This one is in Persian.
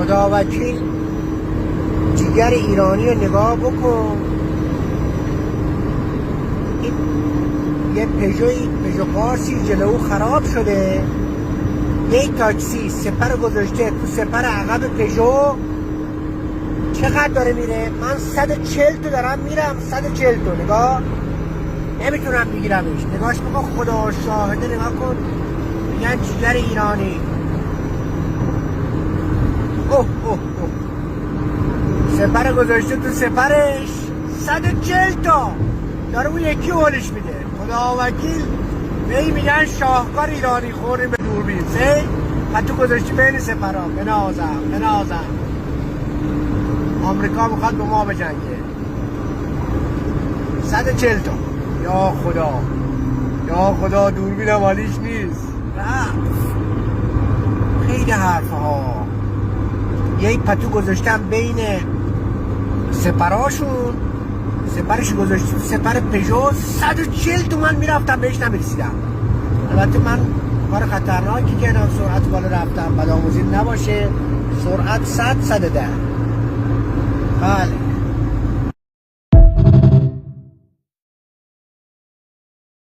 خدا وکیل جگر ایرانی رو نگاه بکن. این یه پژو پارسی جلو خراب شده، یک تاکسی سپر گذاشته تو سپر عقب پژو. چقدر داره میره؟ من 140 تو دارم میرم، 140 تو. نگاه، نمیتونم بگیرمش. نگاش بکن، خدا شاهده. نگاه کن، میگن جگر ایرانی. اوه اوه اوه، سپر گذاشته تو سپرش، 140 تا داره اون یکی هولش میده. خدا وکیل بهی میگن شاهکار ایرانی خوردیم به دوربین. سه و تو گذاشتی بین سپرها. بنازم آمریکا میخواد با ما بجنگه. 140 تا. یا خدا دوربینم حالیش نیست. رفت. خیلی حرف ها. یک پتو گذاشتم بین سپراشون، سپرش گذاشتم سپر پژو. 140 تومن میرفتم بهش نمیرسیدم. البته من کار خطرناکی کردم، سرعت بالا رفتم، بدآموزی نباشه. سرعت 100 110. بله.